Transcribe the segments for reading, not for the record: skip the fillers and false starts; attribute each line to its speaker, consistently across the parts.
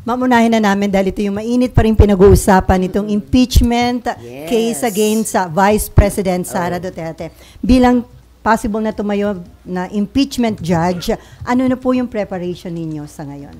Speaker 1: Mamunahin na namin dahil ito yung mainit pa rin pinag-uusapan itong impeachment case against Vice President Sara Duterte. Bilang possible na tumayo na impeachment judge, ano na po yung preparation ninyo sa ngayon?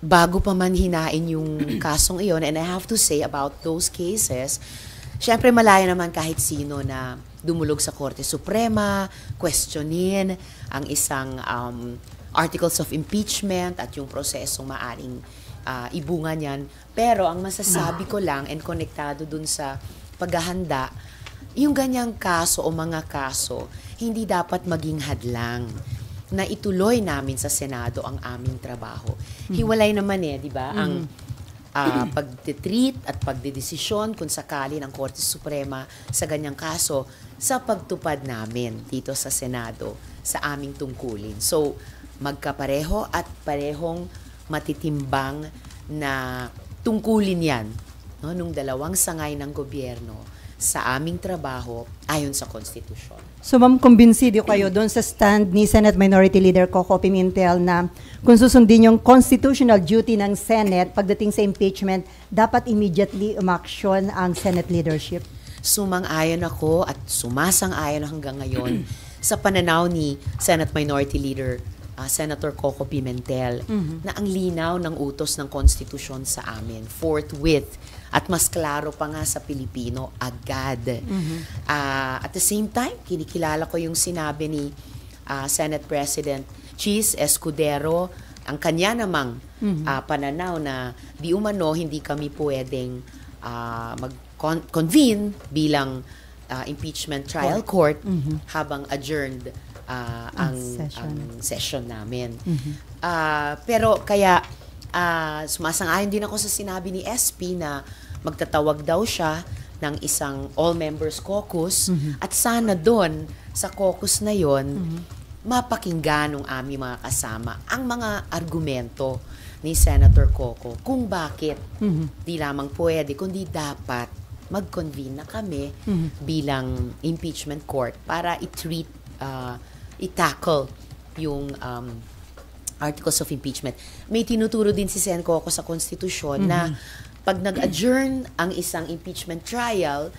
Speaker 2: Bago pa man hinain yung kasong iyon, and I have to say about those cases, syempre malaya naman kahit sino na dumulog sa Korte Suprema, questionin ang isang articles of impeachment at yung prosesong maaring ibunga niyan. Pero ang masasabi ko lang, and konektado dun sa paghahanda, yung ganyang kaso o mga kaso, hindi dapat maging hadlang na ituloy namin sa Senado ang aming trabaho. Hiwalay naman di ba? Ang pagtitreat at pagdedesisyon kung sakali ng Korte Suprema sa ganyang kaso sa pagtupad namin dito sa Senado sa aming tungkulin. So, magkapareho at parehong matitimbang na tungkulin yan nung dalawang sangay ng gobyerno sa aming trabaho ayon sa konstitusyon.
Speaker 1: So ma'am, kumbinsido kayo doon sa stand ni Senate Minority Leader Coco Pimentel na kung susundin yung constitutional duty ng Senate pagdating sa impeachment, dapat immediately umaksyon ang Senate leadership?
Speaker 2: Sumang-ayon ako at sumasang-ayon hanggang ngayon sa pananaw ni Senate Minority Leader Senator Coco Pimentel na ang linaw ng utos ng konstitusyon sa amin, forthwith, at mas klaro pa nga sa Pilipino, agad. At the same time, kinikilala ko yung sinabi ni Senate President Chis Escudero, ang kanya namang pananaw na di umano hindi kami pwedeng mag-convene bilang impeachment trial court habang adjourned ang session namin. Pero kaya sumasang-ayon din ako sa sinabi ni SP na magtatawag daw siya ng isang all-members caucus at sana doon sa caucus na yon mapakinggan ng aming mga kasama ang mga argumento ni Senator Coco kung bakit di lamang pwede kundi dapat mag-convene na kami bilang impeachment court para i-treat i-tackle yung articles of impeachment. May tinuturo din si Sen Coco sa konstitusyon na pag nag-adjourn ang isang impeachment trial,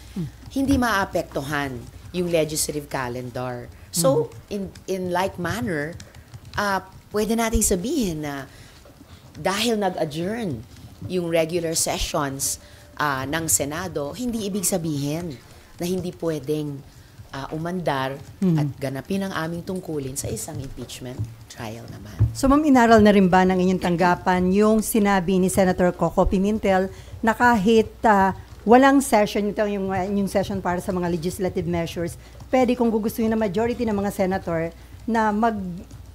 Speaker 2: hindi maapektuhan yung legislative calendar. So, in like manner, pwede nating sabihin na dahil nag-adjourn yung regular sessions ng Senado, hindi ibig sabihin na hindi pwedeng umandar at ganapin ang aming tungkulin sa isang impeachment trial naman.
Speaker 1: So ma'am, inaral na rin ba ng inyong tanggapan yung sinabi ni Senator Coco Pimentel na kahit walang session, ito yung session para sa mga legislative measures, pwede kung gugustuhin na majority ng mga senator na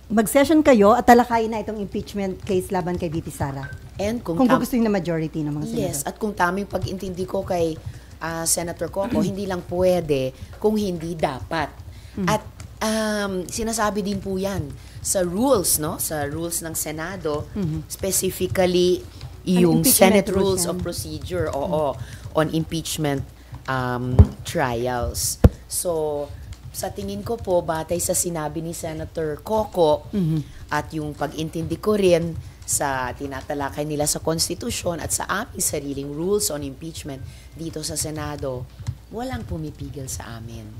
Speaker 1: mag-session kayo at talakayin na itong impeachment case laban kay VP Sara?
Speaker 2: And kung
Speaker 1: gugustuhin na majority ng mga senator?
Speaker 2: Yes, at kung tamang pag-intindi ko kay Senator Coco, hindi lang pwede kung hindi dapat. At sinasabi din po yan sa rules, no? Sa rules ng Senado, specifically yung Senate Rules of Procedure, on impeachment trials. So, sa tingin ko po, batay sa sinabi ni Senator Coco at yung pag-intindi ko rin sa tinatalakay nila sa konstitusyon at sa aming sariling rules on impeachment dito sa Senado, walang pumipigil sa amin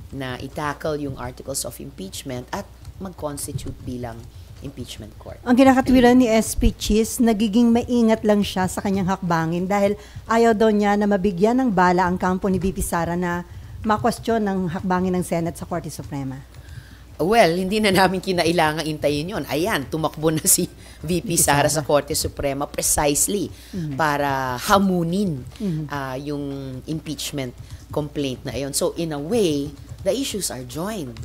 Speaker 2: na i-tackle yung articles of impeachment at mag-constitute bilang impeachment court.
Speaker 1: Ang kinakatwiran ni SP Chis, nagiging maingat lang siya sa kanyang hakbangin dahil ayaw daw niya na mabigyan ng bala ang kampo ni VP Sara na ma-question ng hakbangin ng Senate sa Korte Suprema.
Speaker 2: Well, hindi na namin kinailangang intayin yon. Ayan, tumakbo na si VP Sara sa Korte Suprema precisely para hamunin yung impeachment complaint na iyon. So, in a way, the issues are joined.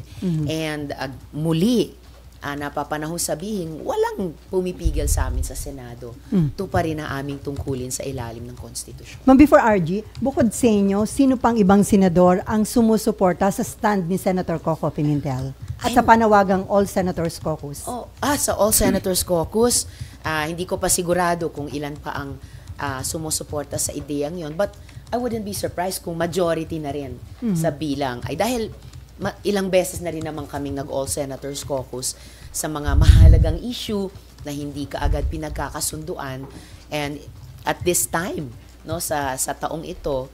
Speaker 2: And muli, napapanahon sabihin, walang pumipigil sa amin sa Senado. Ito pa rin ang aming tungkulin sa ilalim ng konstitusyon.
Speaker 1: Ma'am, before RG, bukod sa inyo, sino pang ibang senador ang sumusuporta sa stand ni Senator Coco Pimentel? At sa panawagang All Senators Caucus?
Speaker 2: Sa All Senators Caucus, hindi ko pa sigurado kung ilan pa ang sumusuporta sa ideyang yon. But I wouldn't be surprised kung majority na rin sa bilang. Ay dahil ilang beses na rin naman kaming nag-All Senators Caucus sa mga mahalagang issue na hindi kaagad pinagkakasunduan. And at this time, no, sa taong ito,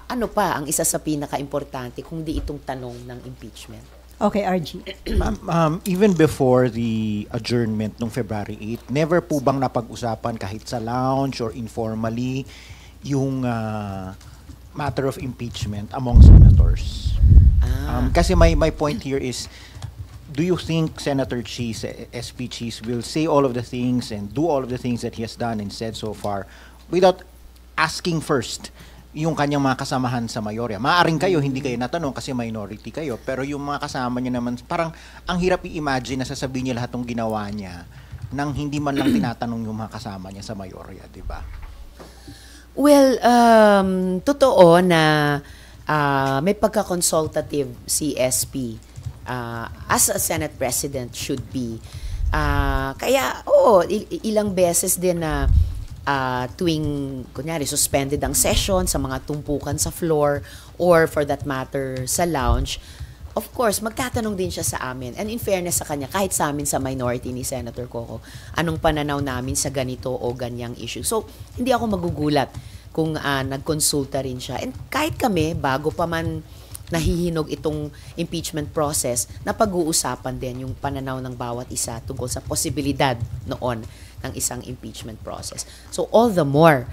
Speaker 2: ano pa ang isa sa pinaka-importante kung di itong tanong ng impeachment?
Speaker 1: Okay, RG.
Speaker 3: Even before the adjournment nung February 8, never po bang napag-usapan kahit sa lounge or informally yung matter of impeachment among senators? Kasi my point here is, do you think Senator Cheese, SP Cheese, will say all of the things and do all of the things that he has done and said so far without asking first yung kanyang mga kasamahan sa mayorya? Maaring kayo, hindi kayo natanong kasi minority kayo, pero yung mga kasama niya naman, parang ang hirap i-imagine na sasabihin niya lahat ng ginawa niya nang hindi man lang tinatanong yung mga kasama niya sa mayorya, di ba?
Speaker 2: Well, totoo na may pagka-consultative si SP as a Senate President should be. Kaya, ilang beses din na tuwing, kunyari, suspended ang session sa mga tumpukan sa floor or for that matter sa lounge, of course, magtatanong din siya sa amin. And in fairness sa kanya, kahit sa amin sa minority ni Senator Coco, anong pananaw namin sa ganito o ganyang issue. So, hindi ako magugulat kung nagkonsulta rin siya. And kahit kami, bago pa man nahihinog itong impeachment process, na pag-uusapan din yung pananaw ng bawat isa tungkol sa posibilidad noon ng isang impeachment process. So all the more,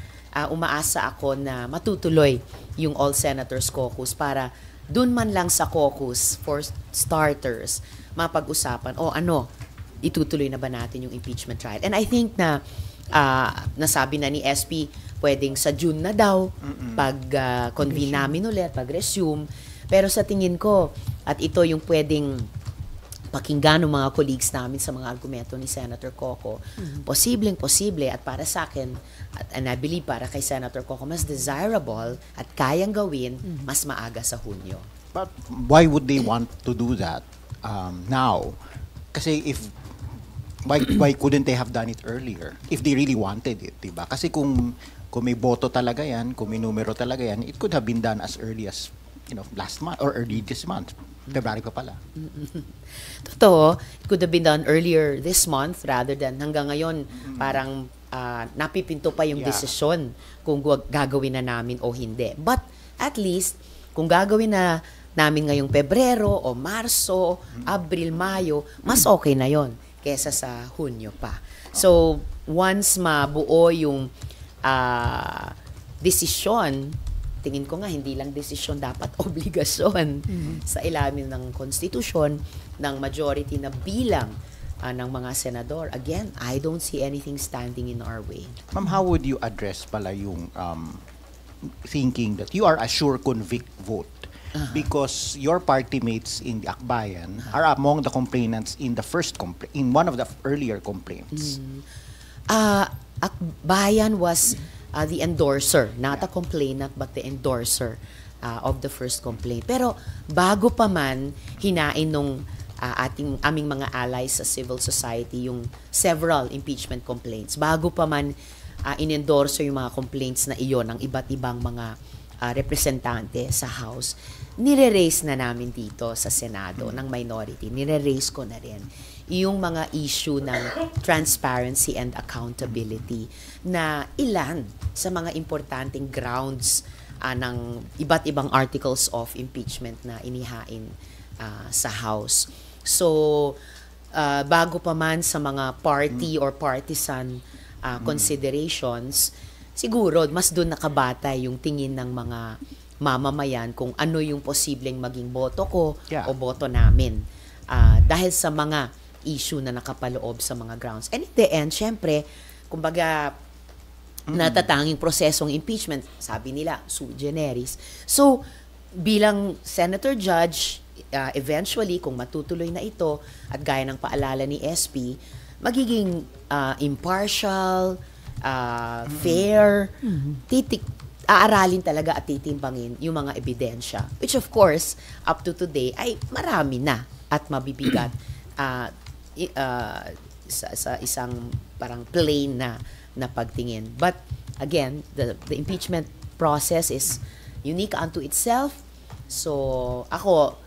Speaker 2: umaasa ako na matutuloy yung All Senators Caucus para dun man lang sa caucus, for starters, mapag-usapan, itutuloy na ba natin yung impeachment trial? And I think na nasabi na ni SP, pwedeng sa June na daw, pag-convene namin ulit, pag-resume. Pero sa tingin ko, at ito yung pwedeng pakinggan ng mga colleagues namin sa mga argumento ni Senator Coco, posible at para sa akin, and I believe para kay Senator Coco, mas desirable at kayang gawin mas maaga sa Hunyo.
Speaker 3: But why would they want to do that now? Kasi why couldn't they have done it earlier if they really wanted it, diba? Kasi kung may boto talaga yan, kung may numero talaga yan, it could have been done as early as last month or early this month. February pa pala.
Speaker 2: Totoo, it could have been done earlier this month rather than hanggang ngayon parang napipinto pa yung desisyon kung gagawin na namin o hindi. But at least, kung gagawin na namin ngayong Pebrero o Marso, Abril, Mayo, mas okay na yon kesa sa Hunyo pa. So, once mabuo yung desisyon, tingin ko nga hindi lang desisyon, dapat obligasyon sa ilalim ng konstitusyon ng majority na bilang ng mga senador. Again, I don't see anything standing in our way.
Speaker 3: Ma'am, how would you address pala yung thinking that you are a sure convict vote because your party mates in the Akbayan are among the complainants in the in one of the earlier complaints?
Speaker 2: Akbayan was the endorser, not a complainant but the endorser of the first complaint. Pero bago pa man hinain nung aming mga allies sa civil society yung several impeachment complaints, bago pa man in-endorse yung mga complaints na iyon ng iba't ibang mga representante sa House, nire-raise na namin dito sa Senado ng minority, nire-raise ko na rin yung mga issue ng transparency and accountability na ilan sa mga importanteng grounds ng iba't ibang articles of impeachment na inihain sa House. So, bago pa man sa mga party or partisan considerations, siguro mas doon nakabatay yung tingin ng mga mamamayan kung ano yung posibleng maging boto ko o boto namin. Dahil sa mga issue na nakapaloob sa mga grounds. And in the end, syempre, kumbaga, natatanging prosesong impeachment, sabi nila, sui generis. So, bilang Senator Judge, eventually, kung matutuloy na ito, at gaya ng paalala ni SP, magiging impartial, fair, aaralin talaga at titimbangin yung mga ebidensya. Which of course, up to today, ay marami na at mabibigat sa isang parang plain na pagtingin. But again, the impeachment process is unique unto itself. So ako,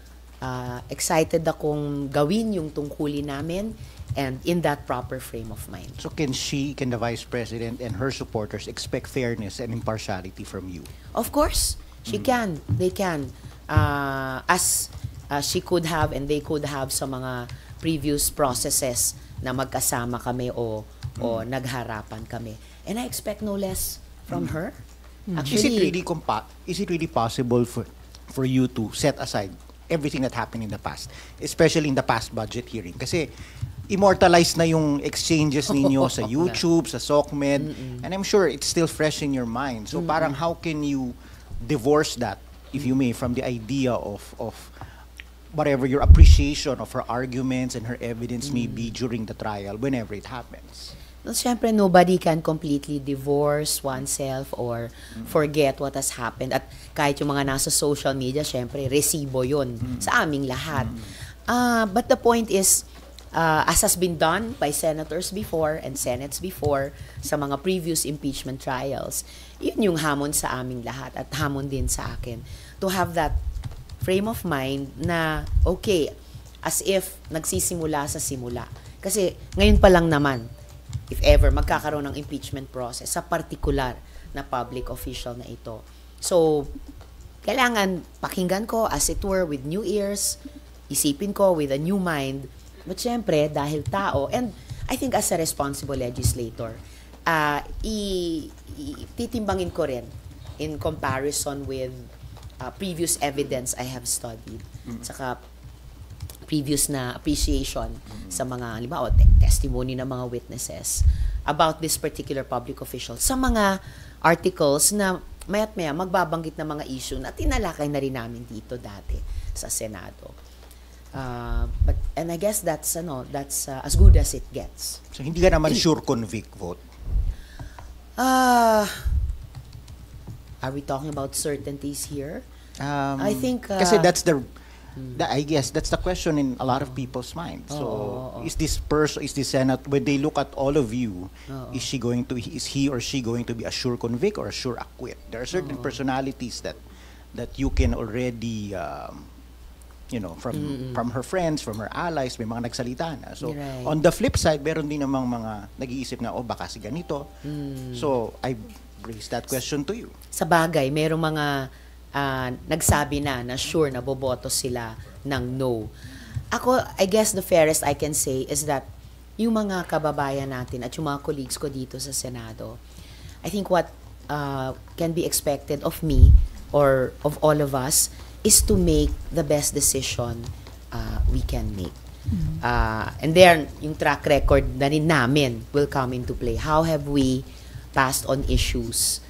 Speaker 2: excited akong gawin yung tungkulin namin and in that proper frame of mind.
Speaker 3: So can the Vice President and her supporters expect fairness and impartiality from you?
Speaker 2: Of course, she can. They can. As she could have and they could have sa mga previous processes na magkasama kami o nagharapan kami. And I expect no less from her. Actually,
Speaker 3: is it really possible for you to set aside everything that happened in the past, especially in the past budget hearing? Kasi immortalized na yung exchanges ninyo sa YouTube, sa SOCMED, and I'm sure it's still fresh in your mind. So parang how can you divorce that, if you may, from the idea of whatever your appreciation of her arguments and her evidence may be during the trial, whenever it happens?
Speaker 2: well, syempre, nobody can completely divorce oneself or forget what has happened. At kahit yung mga nasa social media, syempre, resibo yun sa aming lahat. But the point is, as has been done by senators before and senates before sa mga previous impeachment trials, yun yung hamon sa aming lahat at hamon din sa akin. To have that frame of mind na, okay, as if nagsisimula sa simula. Kasi ngayon pa lang naman, if ever, magkakaroon ng impeachment process sa particular na public official na ito. So, kailangan pakinggan ko, as it were, with new ears, isipin ko with a new mind. But syempre, dahil tao, and I think as a responsible legislator, titimbangin ko rin in comparison with previous evidence I have studied. Saka previous na appreciation sa mga, halimbawa, testimony ng mga witnesses about this particular public official. Sa mga articles na maya't maya magbabanggit ng mga issue na tinalakay na rin namin dito dati sa Senado. And I guess that's as good as it gets.
Speaker 3: So hindi ka naman sure convict vote?
Speaker 2: Are we talking about certainties here? I think
Speaker 3: kasi I guess that's the question in a lot of people's minds. So is this Senate, when they look at all of you, is he or she going to be a sure convict or a sure acquit? There are certain personalities that you can already from her friends, from her allies, may mga nagsalita na. So,
Speaker 2: right.
Speaker 3: On the flip side, meron din namang mga nag-iisip na, baka si ganito. So, I raise that question to you.
Speaker 2: Sa bagay, merong mga nagsabi na sure na boboto sila ng no. Ako, I guess the fairest I can say is that yung mga kababayan natin at yung mga colleagues ko dito sa Senado, I think what can be expected of me or of all of us is to make the best decision we can make. And then, yung track record na rin namin will come into play. How have we passed on issues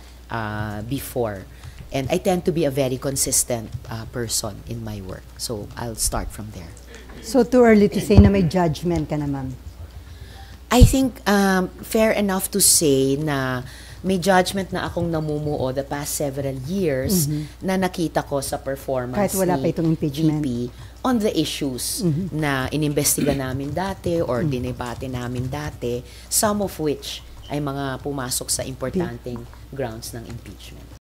Speaker 2: before? And I tend to be a very consistent person in my work. So, I'll start from there.
Speaker 1: So, too early to say na may judgment ka na, ma'am?
Speaker 2: I think fair enough to say na may judgment na akong namumuo the past several years na nakita ko sa performance
Speaker 1: kahit wala pa itong impeachment
Speaker 2: GP on the issues na inimbestiga namin dati or dinebate namin dati, some of which ay mga pumasok sa importanteng grounds ng impeachment.